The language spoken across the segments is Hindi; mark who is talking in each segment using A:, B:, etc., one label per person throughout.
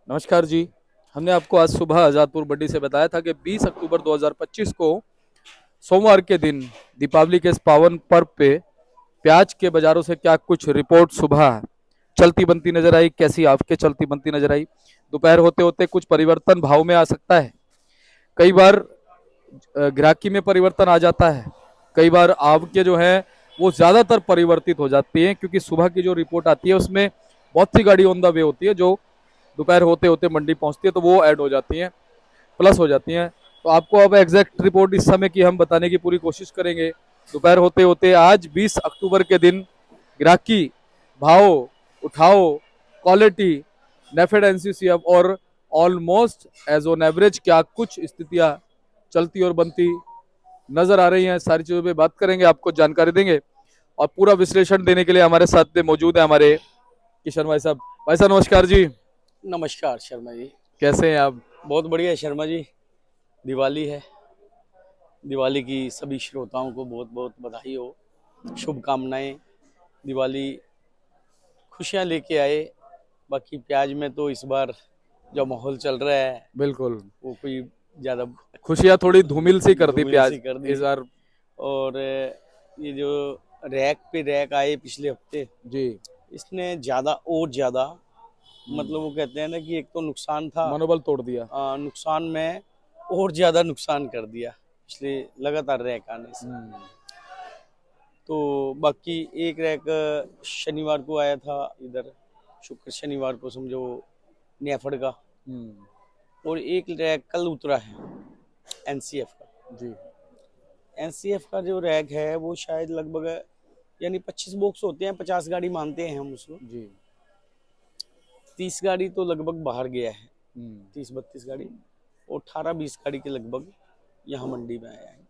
A: नमस्कार जी। हमने आपको आज सुबह आज़ादपुर मंडी से बताया था कि 20 अक्टूबर 2025 को सोमवार के दिन दीपावली के इस पावन पर्व पे प्याज के बाज़ारों से क्या कुछ रिपोर्ट सुबह चलती बनती नज़र आई, कैसी आपके चलती बनती नज़र आई। दोपहर होते-होते कुछ परिवर्तन भाव में आ सकता है। कई बार ग्राहकी में परिवर्तन आ जाता है। कई बार आवकें जो हैं वो ज़्यादातर परिवर्तित हो जाती हैं क्योंकि सुबह की जो रिपोर्ट आती है उसमें बहुत सी गाड़ी ऑन द वे होती है जो दोपहर होते होते मंडी पहुंचती है तो वो ऐड हो जाती हैं, प्लस हो जाती हैं। तो आपको अब एग्जैक्ट रिपोर्ट इस समय की हम बताने की पूरी कोशिश करेंगे। दोपहर होते होते आज 20 अक्टूबर के दिन ग्राहकी, भाव, उठाओ, क्वालिटी, नेफेड एनसीसीएफ और ऑलमोस्ट एज ऑन एवरेज क्या कुछ स्थितियां चलती और बनती नजर आ रही हैं, सारी चीजों पे बात करेंगे, आपको जानकारी देंगे। और पूरा विश्लेषण देने के लिए हमारे साथ में मौजूद है हमारे किशन भाई साहब। भाई साहब नमस्कार जी।
B: नमस्कार शर्मा जी।
A: कैसे हैं आप?
B: बहुत बढ़िया है शर्मा जी। दिवाली है। दिवाली की सभी श्रोताओं को बहुत बहुत बधाई हो, शुभकामनाएं। दिवाली खुशियां लेके आए। बाकी प्याज में तो इस बार जो माहौल चल रहा है
A: बिल्कुल।
B: वो कोई ज़्यादा
A: खुशियां थोड़ी धूमिल सी कर दी
B: धूमिल सी
A: प्याज
B: कर दी।
A: इस बार।
B: और ये जो रैक पे रैक आए पिछले हफ्ते,
A: जी।
B: इसने ज़्यादा और ज़्यादा, मतलब वो कहते हैं ना कि एक तो नुकसान था,
A: मनोबल तोड़ दिया।
B: नुकसान में और ज़्यादा नुकसान कर दिया पिछले लगातार रैक आने से। तो बाकी एक रैक शनिवार को आया था इधर, शुक्र शनिवार को समझो, नेफड़ का। और एक रैक कल उतरा है एनसीएफ का।
A: जी।
B: एनसीएफ का जो रैक है वो शायद लगभग, यानी 25 बॉक्स होते हैं, 50 गाड़ी मानते हैं हम उसको।
A: जी।
B: 30 गाड़ी तो लगभग बाहर गया है,
A: हम्म।
B: 30-32 गाड़ी, और 18-20 गाड़ी के लगभग यहाँ मंडी में आया है।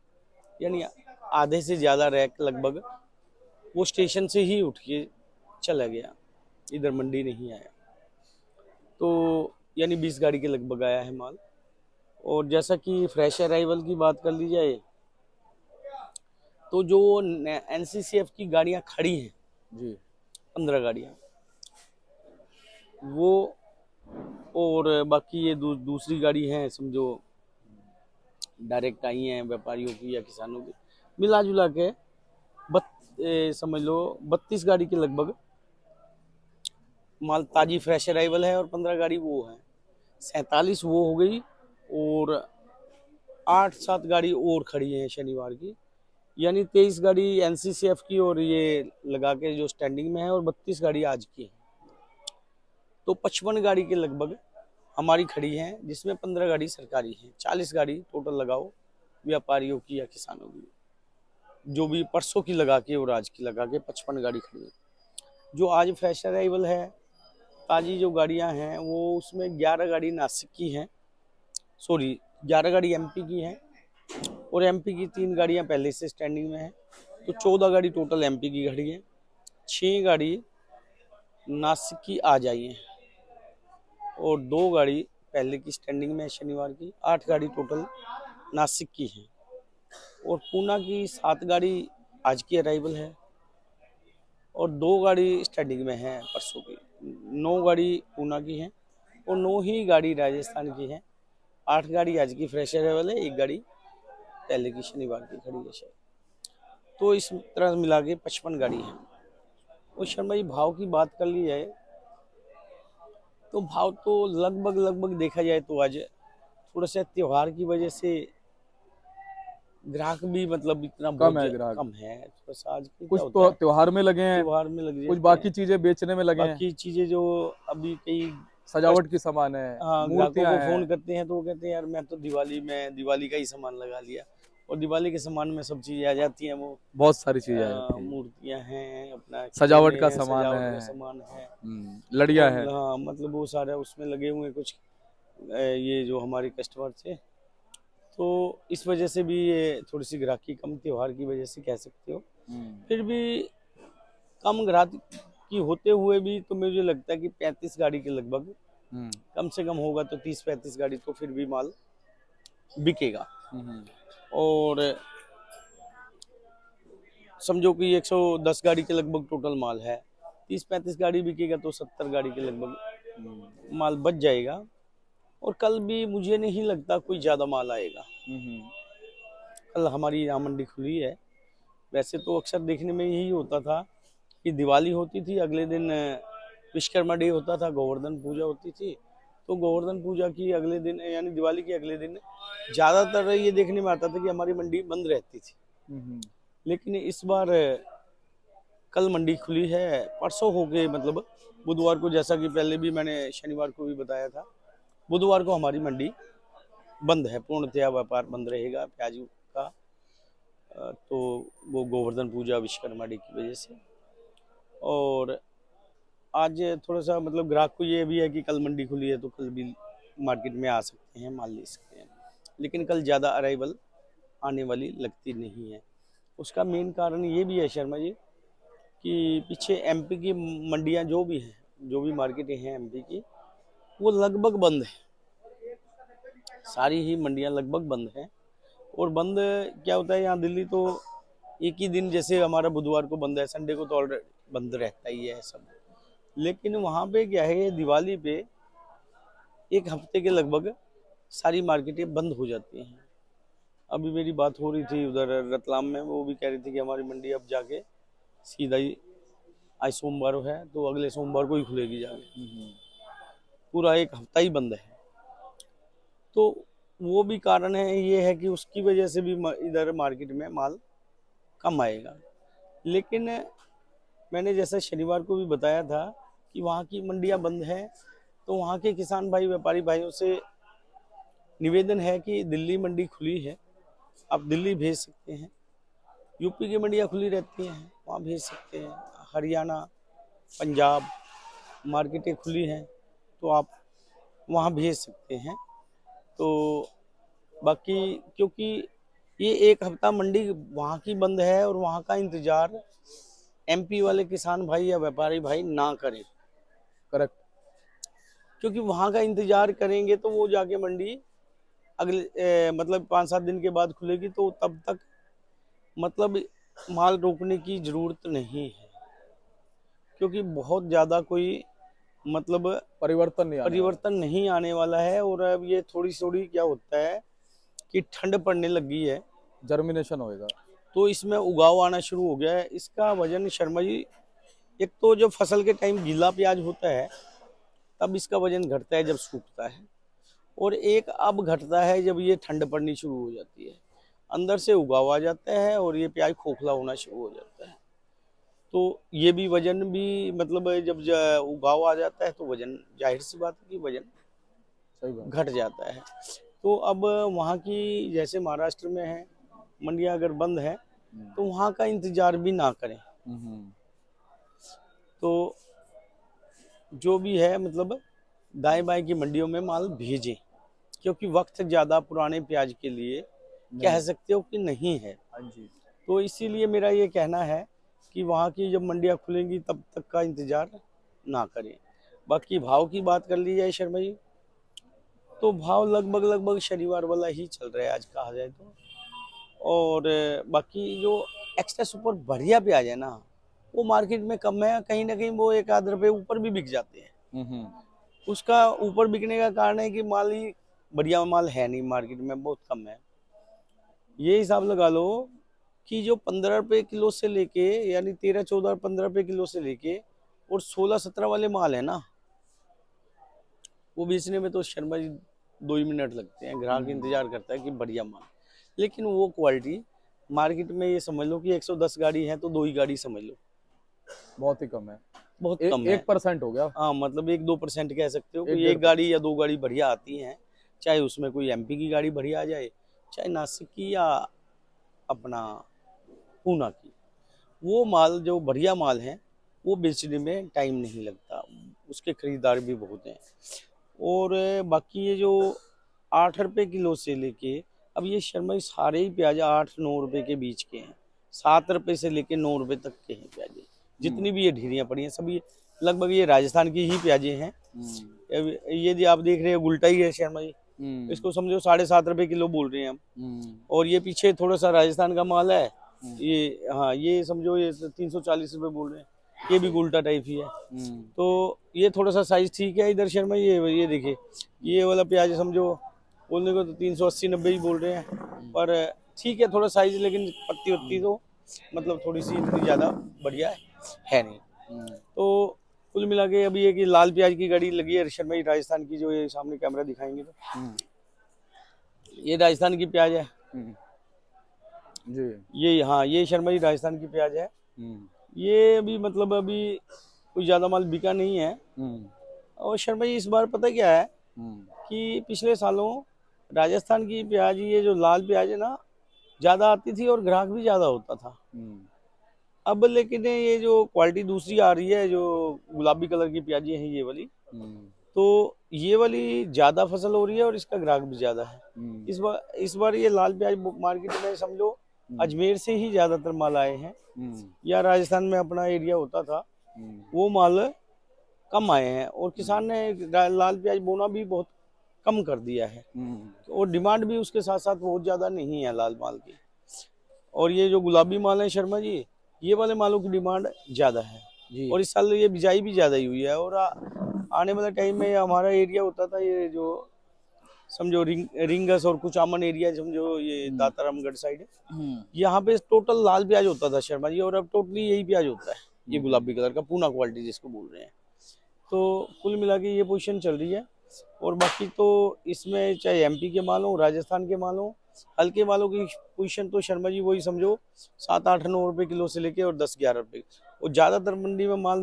B: यानी आधे से ज़्यादा रैक लगभग वो स्टेशन से ही उठ के चला गया, इधर मंडी नहीं आया। तो यानी 20 गाड़ी के लगभग आया है माल। और जैसा कि फ्रेश अराइवल की बात कर ली जाए, तो जो एनसीसीएफ की गाड़ियां खड़ी हैं,
A: जी।
B: 15 गाड़ियां, वो, और बाकी ये दूसरी गाड़ी हैं समझो, डायरेक्ट आई हैं व्यापारियों की या किसानों की, मिला जुला के समझ लो 32 गाड़ी के लगभग माल ताजी फ्रेश अराइवल है, और 15 गाड़ी वो है, 47 वो हो गई। और 8-7 गाड़ी और खड़ी है शनिवार की, यानी 23 गाड़ी एनसीसीएफ की और ये लगा के जो स्टैंडिंग में है, और 32 गाड़ी आज की है। तो 55 गाड़ी के लगभग हमारी खड़ी है, जिसमें 15 गाड़ी सरकारी है, 40 गाड़ी टोटल लगाओ व्यापारियों की या किसानों की, जो भी परसों की लगा के और आज की लगा के 55 गाड़ी खड़ी है। जो आज फ्रेश अराइवल है, ताज़ी जो गाड़ियां हैं, वो उसमें 11 गाड़ी नासिक की हैं, सॉरी 11 गाड़ी एमपी की हैं, और एमपी की 3 गाड़ियां पहले से स्टैंडिंग में हैं। तो 14 गाड़ी टोटल एमपी की खड़ी है, 6 गाड़ी नासिक की आ जाई हैं, और 2 गाड़ी पहले की स्टैंडिंग में है शनिवार की। 8 गाड़ी टोटल नासिक की है, और पूना की 7 गाड़ी आज की अराइवल है, और 2 गाड़ी स्टैंडिंग में है परसों की। 9 गाड़ी पूना की है, और 9 ही गाड़ी राजस्थान की है। 8 गाड़ी आज की फ्रेश अराइवल है, 1 गाड़ी पहले की शनिवार की खड़ी है शायद। तो इस तरह मिला के 55 गाड़ी है। और शर्मा जी, भाव की बात कर ली जाए, तो भाव तो लगभग लगभग देखा जाए तो आज थोड़ा सा त्योहार की वजह से ग्राहक भी, मतलब इतना
A: कम
B: बहुत
A: है ग्राहक।
B: कम है थोड़ा सा। आज क्या
A: कुछ
B: होता
A: तो
B: है,
A: त्योहार में लगे हैं,
B: त्योहार में लग
A: कुछ
B: जाते
A: बाकी
B: हैं।
A: चीजें बेचने में लगे हैं।
B: बाकी चीजें जो अभी कई कस्ट
A: सजावट की सामान है,
B: हाँ, ग्राहकों
A: मूर्तियां
B: को
A: हैं।
B: फोन करते हैं तो वो कहते हैं यार मैं तो दिवाली में दिवाली का ही सामान लगा लिया। और दिवाली के सामान में सब चीजें आ जाती हैं, वो
A: बहुत सारी चीजें आ जाती है।
B: मूर्तियां हैं, अपना
A: सजावट
B: खिलौने
A: का
B: हैं,
A: सामान
B: सजावट का
A: है।
B: सामान है।
A: लड़ियां
B: और
A: है।
B: हाँ, मतलब वो सारा उसमें लगे हुए हैं कुछ, ये जो हमारे कस्टमर थे। तो इस वजह से भी ये थोड़ी सी ग्राहकी कम, त्योहार की वजह से कह सकते हो। फिर भी कम ग्राहकी होते हुए भी तो मुझे लगता है कि 35 गाड़ी के लगभग कम से कम होगा, तो 30-35 गाड़ी तो फिर भी माल बिकेगा। और समझो कि 110 गाड़ी के लगभग टोटल माल है, 30-35 गाड़ी बिकेगा तो 70 गाड़ी के लगभग माल बच जाएगा। और कल भी मुझे नहीं लगता कोई ज़्यादा माल आएगा। कल हमारी यहाँ मंडी खुली है। वैसे तो अक्सर देखने में यही होता था कि दिवाली होती थी, अगले दिन विश्वकर्मा डे होता था, गोवर्धन पूजा होती थी। तो गोवर्धन पूजा की अगले दिन यानी दिवाली के अगले दिन ज़्यादातर ये देखने में आता था कि हमारी मंडी बंद रहती थी। लेकिन इस बार कल मंडी खुली है, परसों हो गए, मतलब बुधवार को, जैसा कि पहले भी मैंने शनिवार को भी बताया था, बुधवार को हमारी मंडी बंद है, पूर्णतया व्यापार बंद रहेगा प्याज का। तो वो गोवर्धन पूजा विश्वकर्मा डे की वजह से। और आज थोड़ा सा मतलब ग्राहक को ये भी है कि कल मंडी खुली है तो कल भी मार्केट में आ सकते हैं, माल ले सकते हैं। लेकिन कल ज़्यादा अराइवल आने वाली लगती नहीं है। उसका मेन कारण ये भी है शर्मा जी कि पीछे एमपी की मंडियां जो भी हैं, जो भी मार्केटें हैं एमपी की, वो लगभग बंद है। सारी ही मंडियां लगभग बंद हैं। और बंद क्या होता है, यहाँ दिल्ली तो एक ही दिन, जैसे हमारा बुधवार को बंद है, संडे को तो ऑलरेडी बंद रहता ही है सब। लेकिन वहाँ पे क्या है, दिवाली पे एक हफ्ते के लगभग सारी मार्केटें बंद हो जाती हैं। अभी मेरी बात हो रही थी उधर रतलाम में, वो भी कह रही थी कि हमारी मंडी अब जाके सीधा ही, आज सोमवार है तो अगले सोमवार को ही खुलेगी जाके, पूरा एक हफ्ता ही बंद है। तो वो भी कारण है, ये है कि उसकी वजह से भी इधर मार्केट में माल कम आएगा। लेकिन मैंने जैसा शनिवार को भी बताया था कि वहाँ की मंडियाँ बंद हैं, तो वहाँ के किसान भाई, व्यापारी भाइयों से निवेदन है कि दिल्ली मंडी खुली है, आप दिल्ली भेज सकते हैं। यूपी की मंडियाँ खुली रहती हैं, वहाँ भेज सकते हैं। हरियाणा, पंजाब मार्केटें खुली हैं तो आप वहाँ भेज सकते हैं। तो बाकी क्योंकि ये एक हफ्ता मंडी वहाँ की बंद है और वहाँ का इंतजार एमपी वाले किसान भाई या व्यापारी भाई ना करें।
A: करेक्ट।
B: क्योंकि वहाँ का इंतजार करेंगे तो वो जाके मंडी अगले मतलब 5-7 दिन के बाद खुलेगी, तो तब तक मतलब माल रोकने की जरूरत नहीं है। क्योंकि बहुत ज़्यादा कोई मतलब परिवर्तन नहीं आने वाला है। और अब ये थोड़ी थोड़ी क्या होता है कि ठंड पड़ने लगी है,
A: जर्मिनेशन होएगा,
B: तो इसमें उगाव आना शुरू हो गया है। इसका वजन शर्मा जी, एक तो जब फसल के टाइम गीला प्याज होता है तब इसका वजन घटता है जब सूखता है, और एक अब घटता है जब ये ठंड पड़नी शुरू हो जाती है, अंदर से उगाव आ जाता है और ये प्याज खोखला होना शुरू हो जाता है। तो ये भी वजन भी मतलब जब उगाव आ जाता है तो वजन, जाहिर सी बात है कि वजन
A: सही बात।
B: घट जाता है। तो अब वहाँ की जैसे महाराष्ट्र में है, मंडियाँ अगर बंद है तो वहाँ का इंतजार भी ना करें। तो जो भी है मतलब दाएं बाएं की मंडियों में माल भेजें, क्योंकि वक्त ज़्यादा पुराने प्याज के लिए कह सकते हो कि नहीं है। तो इसीलिए मेरा ये कहना है कि वहाँ की जब मंडियाँ खुलेंगी तब तक का इंतजार ना करें। बाकी भाव की बात कर ली जाए शर्मा जी, तो भाव लगभग शनिवार वाला ही चल रहा है आज कहा जाए तो। और बाकी जो एक्स्ट्रा सुपर बढ़िया प्याज है ना, वो मार्केट में कम है, कहीं ना कहीं वो 1-8 रुपए ऊपर भी बिक जाते हैं। उसका ऊपर बिकने का कारण है कि माल ही बढ़िया माल है नहीं, मार्केट में बहुत कम है। ये हिसाब लगा लो कि जो 15 रुपए किलो से लेके, यानी 13, 14, 15 रुपए किलो से लेके और 16, 17 वाले माल है ना, वो बेचने में तो शर्मा जी 2 ही मिनट लगते हैं। ग्राहक इंतजार करता है कि बढ़िया माल, लेकिन वो क्वालिटी मार्केट में ये समझ लो कि 110 गाड़ी है तो 2 ही गाड़ी समझ लो,
A: बहुत ही कम है,
B: बहुत कम है।
A: 1% हो गया।
B: हाँ, मतलब 1-2% कह सकते हो कि
A: 1-1.5%
B: एक गाड़ी या 2 गाड़ी बढ़िया आती हैं, चाहे उसमें कोई एमपी की गाड़ी बढ़िया आ जाए, चाहे नासिक की या अपना पूना की। वो माल जो बढ़िया माल है वो बेचने में टाइम नहीं लगता, उसके खरीदार भी बहुत हैं। और बाकी ये जो 8 रुपए किलो से लेके, अब ये शर्मा जी सारे ही प्याज 8-9 रुपए के बीच के हैं, 7 रुपए से लेके 9 रुपए तक के हैं प्याजे। जितनी भी ये ढेरियाँ पड़ी हैं सभी लगभग ये राजस्थान की ही प्याजे हैं। ये जो आप देख रहे हैं गुलटा ही है शर्मा जी, इसको समझो 7.5 रुपए किलो बोल रहे हैं हम। और ये पीछे थोड़ा सा राजस्थान का माल है, ये हाँ, ये समझो ये 340 रुपए बोल रहे हैं। ये भी उल्टा टाइप ही है। तो ये थोड़ा सा साइज ठीक है इधर शर्मा। ये देखिए, ये वाला प्याज समझो बोलने को तो 380-90 ही बोल रहे हैं, पर ठीक है थोड़ा साइज, लेकिन पत्ती वत्ती तो मतलब थोड़ी सी इतनी ज़्यादा बढ़िया है नहीं। तो कुल मिला के अभी एक ये लाल प्याज की गाड़ी लगी है शर्मा जी राजस्थान की, जो ये सामने कैमरा दिखाएंगे तो ये राजस्थान की प्याज है
A: जी।
B: ये। हाँ, ये शर्मा जी राजस्थान की प्याज है। ये अभी मतलब अभी कोई ज़्यादा माल बिका नहीं है। और शर्मा जी इस बार पता क्या है कि पिछले सालों राजस्थान की प्याज, ये जो लाल प्याज है ना, ज़्यादा आती थी और ग्राहक भी ज़्यादा होता था। अब लेकिन ये जो क्वालिटी दूसरी आ रही है, जो गुलाबी कलर की प्याजी हैं ये वाली, तो ये वाली ज़्यादा फसल हो रही है और इसका ग्राहक भी ज़्यादा है। इस बार ये लाल प्याज मार्केट में समझो अजमेर से ही ज़्यादातर माल आए हैं, या राजस्थान में अपना एरिया होता था वो माल कम आए हैं, और किसान ने लाल प्याज बोना भी बहुत कम कर दिया है, और डिमांड भी उसके साथ साथ बहुत ज़्यादा नहीं है लाल माल की। और ये जो गुलाबी माल है शर्मा जी, ये वाले मालों की डिमांड ज़्यादा है
A: जी।
B: और इस साल ये बिजाई भी ज़्यादा ही हुई है। और आने वाले टाइम में हमारा एरिया होता था ये जो समझो रिंगस और कुछ आमन एरिया, समझो ये दातारामगढ़ साइड, यहाँ पे टोटल लाल प्याज होता था शर्मा जी, और अब टोटली यही प्याज होता है, ये गुलाबी कलर का पूना क्वालिटी जिसको बोल रहे हैं। तो कुल मिला के ये पोजीशन चल रही है। और बाकी तो इसमें चाहे एमपी के माल हो, राजस्थान के माल हो, हल्के मालों की पोजीशन तो शर्मा जी वही समझो 7-8-9 रुपए किलो से लेके और 10-11 रुपए, और ज़्यादातर मंडी में माल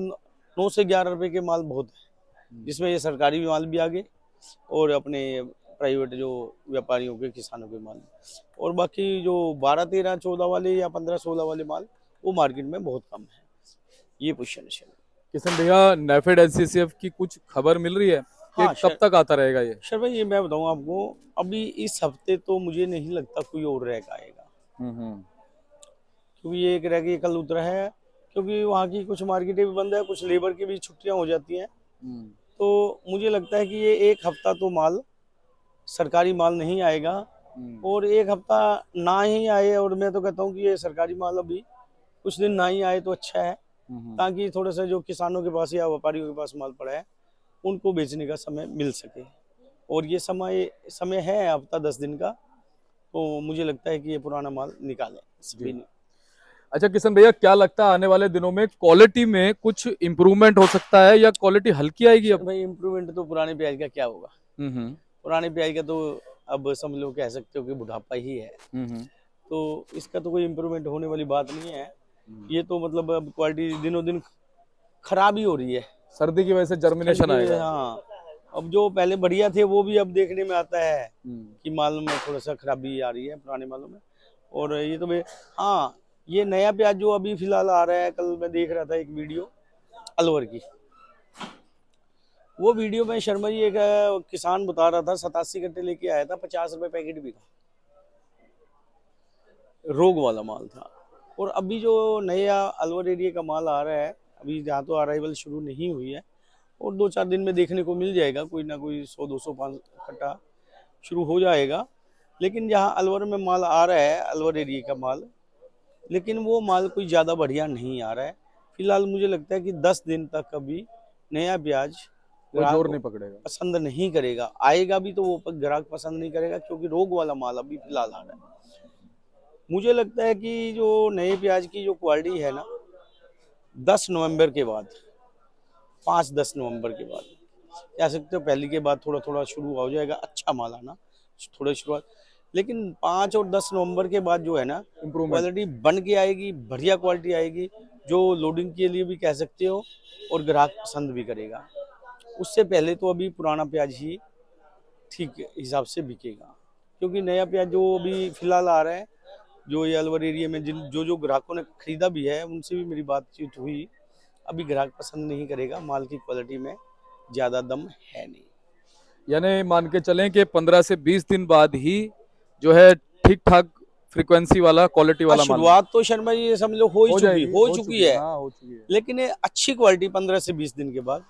B: 9 से 11 रुपए के माल बहुत है, जिसमें ये सरकारी माल भी आ गए और अपने प्राइवेट जो व्यापारियों के, किसानों के माल, और बाकी जो 12-13-14 वाले या 15-16 वाले माल वो मार्केट में बहुत कम है। ये पोजीशन है।
A: किशन भैया, नेफेड एनसीसीएफ की कुछ खबर मिल रही है कि
B: हाँ,
A: कब तक आता रहेगा ये?
B: सर भाई ये मैं बताऊँ आपको, अभी इस हफ्ते तो मुझे नहीं लगता कोई और रैक आएगा, क्योंकि ये एक रैक ये कल उतरा है, क्योंकि वहाँ की कुछ मार्केटें भी बंद है, कुछ लेबर की भी छुट्टियां हो जाती हैं। तो मुझे लगता है कि ये एक हफ्ता तो माल सरकारी माल नहीं आएगा, और एक हफ्ता ना ही आए, और मैं तो कहता हूँ कि ये सरकारी माल अभी कुछ दिन ना ही आए तो अच्छा है, ताकि थोड़ा सा जो किसानों के पास या व्यापारियों के पास माल पड़ा है उनको बेचने का समय मिल सके। और ये समय है हफ्ता 10 दिन का, तो मुझे लगता है कि ये पुराना माल निकालें।
A: अच्छा किशन भैया, क्या लगता है आने वाले दिनों में क्वालिटी में कुछ इम्प्रूवमेंट हो सकता है या क्वालिटी हल्की आएगी अब?
B: भाई इम्प्रूवमेंट तो पुराने प्याज का क्या होगा, पुराने प्याज का तो अब समझ लो कह सकते हो कि बुढ़ापा ही है, तो इसका तो कोई इम्प्रूवमेंट होने वाली बात नहीं है। ये तो मतलब अब क्वालिटी दिनों दिन खराब ही हो रही है,
A: सर्दी की वजह से जर्मिनेशन आएगा।
B: हाँ, अब जो पहले बढ़िया थे वो भी अब देखने में आता है कि माल में थोड़ा सा खराबी आ रही है पुराने मालों में। और ये तो हाँ, ये नया प्याज जो अभी फिलहाल आ रहा है, कल मैं देख रहा था एक वीडियो अलवर की, वो वीडियो में शर्मा जी एक किसान बता रहा था 87 कट्टे लेके आया था, 50 रुपए पैकेट भी था, रोग वाला माल था। और अभी जो नया अलवर एरिया का माल आ रहा है, अभी जहाँ तो अराइवल शुरू नहीं हुई है, और 2-4 दिन में देखने को मिल जाएगा, कोई ना कोई 100-200 कट्टा शुरू हो जाएगा। लेकिन जहाँ अलवर में माल आ रहा है, अलवर एरिया का माल, लेकिन वो माल कोई ज़्यादा बढ़िया नहीं आ रहा है फिलहाल। मुझे लगता है कि 10 दिन तक अभी नया प्याज
A: जोर नहीं पकड़ेगा,
B: पसंद नहीं करेगा, आएगा भी तो वो ग्राहक पसंद नहीं करेगा, क्योंकि रोग वाला माल अभी फिलहाल आ रहा है। मुझे लगता है कि जो नए प्याज की जो क्वालिटी है ना, 10 नवंबर के बाद, 5-10 नवंबर के बाद कह सकते हो, पहले के बाद थोड़ा थोड़ा शुरू हो जाएगा अच्छा माल आना, थोड़ा शुरुआत। लेकिन 5 और 10 नवंबर के बाद जो है ना, क्वालिटी बन के आएगी, बढ़िया क्वालिटी आएगी, जो लोडिंग के लिए भी कह सकते हो और ग्राहक पसंद भी करेगा। उससे पहले तो अभी पुराना प्याज ही ठीक हिसाब से बिकेगा, क्योंकि नया प्याज जो अभी फिलहाल आ रहा है, जो ये अलवर एरिया में जो ग्राहकों ने खरीदा भी है, उनसे भी मेरी बातचीत हुई, अभी ग्राहक पसंद नहीं करेगा, माल की क्वालिटी में ज़्यादा दम है नहीं।
A: यानी मान के चलें कि 15 से 20 दिन बाद ही जो है ठीक ठाक फ्रीक्वेंसी वाला, क्वालिटी वाला माल।
B: शुरुआत तो शर्मा जी ये समझ लो हो चुकी है,
A: हाँ, हो चुकी है।
B: लेकिन ये अच्छी क्वालिटी 15 से 20 दिन के बाद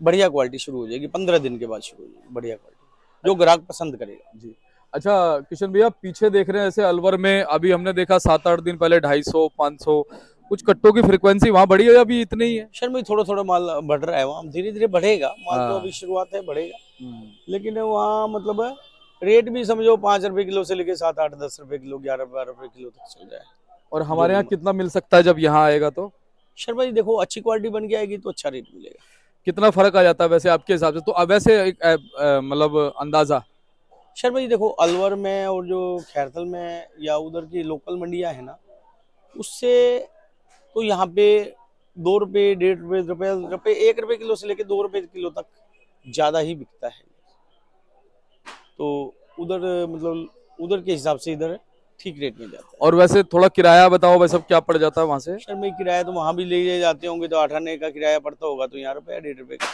B: बढ़िया क्वालिटी शुरू हो जाएगी, 15 दिन के बाद शुरू हो जाएगी बढ़िया क्वालिटी, जो ग्राहक पसंद करेगा।
A: जी। अच्छा किशन भैया, पीछे देख रहे हैं ऐसे अलवर में अभी हमने देखा 7-8 दिन पहले 250, 500 कुछ कट्टों की फ्रीक्वेंसी वहाँ बढ़ी है या अभी इतनी ही है?
B: शर्मा भाई थोड़ा थोड़ा माल बढ़ रहा है वहाँ, धीरे धीरे बढ़ेगा माल, तो
A: हाँ।
B: अभी शुरुआत है, बढ़ेगा। लेकिन वहाँ मतलब रेट भी समझो 5 रुपए किलो से लेके 7, 8, 10 रुपए किलो, 11, 12 रुपए किलो तक चल रहा है।
A: और
B: जो
A: हमारे यहाँ
B: भी
A: कितना मिल सकता है जब यहाँ आएगा तो?
B: शर्मा जी देखो, अच्छी क्वालिटी बन के आएगी तो अच्छा रेट मिलेगा।
A: कितना फर्क आ जाता है वैसे आपके हिसाब से? तो अब वैसे एक मतलब अंदाजा।
B: शर्मा जी देखो, अलवर में और जो खैरथल में या उधर की लोकल मंडियां है ना, उससे तो यहाँ पे 2 रुपए, 1.5 रुपए, रुपए 1 रुपए किलो से लेके 2 रुपए किलो तक ज्यादा ही बिकता है। तो उधर मतलब उधर के हिसाब से इधर ठीक रेट में जाता है।
A: और वैसे थोड़ा किराया बताओ भाई, सब क्या पड़ जाता है वहां से?
B: शर्मा जी किराया तो वहां भी ले जाते होंगे तो 8 आने का किराया पड़ता होगा, तो यहाँ रुपया 1.5 रुपए का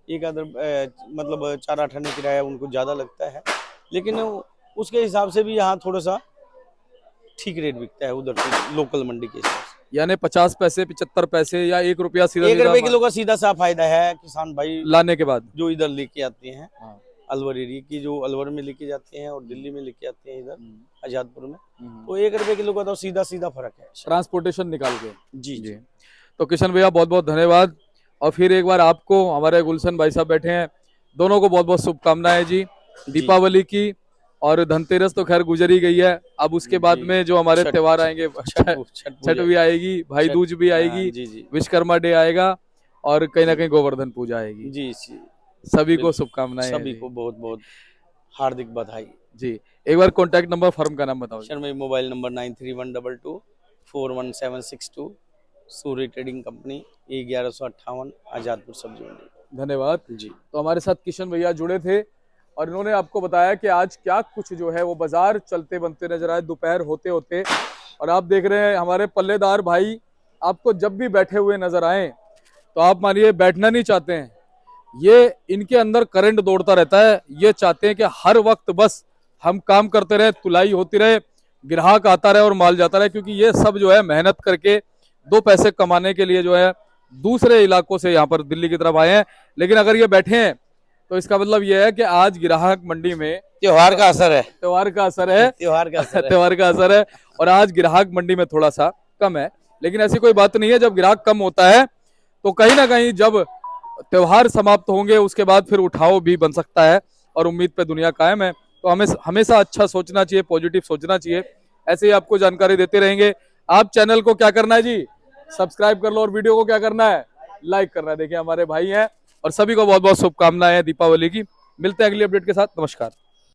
B: एक आधर मतलब 4 8 आने किराया उनको ज्यादा लगता है, लेकिन उसके हिसाब से भी यहाँ थोड़ा सा ठीक रेट बिकता है उधर की लोकल मंडी के हिसाब से।
A: यानी 50 पैसे, 75 पैसे या 1 रुपया सीधा
B: 1 रुपए किलो का सीधा सा फायदा है किसान भाई
A: लाने के बाद।
B: जो इधर लेके आते हैं,
A: हाँ।
B: अलवर एरिया की, जो अलवर में लेके जाते हैं और दिल्ली में लेके आते हैं इधर आजादपुर में,
A: हम्म।
B: तो 1 रुपए किलो का तो सीधा सीधा फर्क है।
A: ट्रांसपोर्टेशन निकाल के।
B: जी जी।
A: तो किशन भैया बहुत बहुत धन्यवाद। और फिर एक बार आपको, हमारे गुलशन भाई साहब बैठे हैं, दोनों को बहुत बहुत शुभकामनाएं जी दीपावली की। और धनतेरस तो खैर गुजर ही गई है, अब उसके बाद
B: जी।
A: में जो हमारे
B: छठ-
A: त्योहार आएंगे, छठ भी आएगी, भाई दूज भी आएगी,
B: जी जी
A: विश्वकर्मा डे आएगा, और कहीं ना कहीं गोवर्धन पूजा आएगी।
B: जी जी।
A: सभी को शुभकामनाएं हैं
B: सभी
A: जी।
B: को बहुत बहुत हार्दिक बधाई
A: जी एक बार कॉन्टैक्ट नंबर, फर्म का नाम बताओ जी।
B: शर्मा जी। मोबाइल नंबर 9312241762, सूर्य ट्रेडिंग कंपनी, E1158, आजादपुर सब्जी मंडी।
A: धन्यवाद
B: जी।
A: तो हमारे साथ किशन भैया जुड़े थे और इन्होंने आपको बताया कि आज क्या कुछ जो है वो बाजार चलते बनते नजर आए दोपहर होते होते। और आप देख रहे हैं हमारे पल्लेदार भाई आपको जब भी बैठे हुए नजर आए तो आप मानिए बैठना नहीं चाहते हैं, ये इनके अंदर करंट दौड़ता रहता है। ये चाहते हैं कि हर वक्त बस हम काम करते रहे, तुलाई होती रहे, ग्राहक आता रहे और माल जाता रहे, क्योंकि ये सब जो है मेहनत करके 2 पैसे कमाने के लिए जो है दूसरे इलाकों से यहाँ पर दिल्ली की तरफ आए हैं। लेकिन अगर ये बैठे हैं तो इसका मतलब ये है कि आज ग्राहक मंडी में
B: त्योहार का असर है,
A: त्योहार का असर है,
B: त्योहार का असर है।
A: त्योहार का असर है। और आज ग्राहक मंडी में थोड़ा सा कम है, लेकिन ऐसी कोई बात नहीं है। जब ग्राहक कम होता है तो कहीं ना कहीं जब त्योहार समाप्त होंगे उसके बाद फिर उठाव भी बन सकता है, और उम्मीद पे दुनिया कायम है। तो हमें हमेशा अच्छा सोचना चाहिए, पॉजिटिव सोचना चाहिए। ऐसे ही आपको जानकारी देते रहेंगे। आप चैनल को क्या करना है जी, सब्सक्राइब कर लो, और वीडियो को क्या करना है, लाइक करना है। देखिए हमारे भाई हैं, और सभी को बहुत बहुत शुभकामनाएं दीपावली की। मिलते हैं अगली अपडेट के साथ। नमस्कार।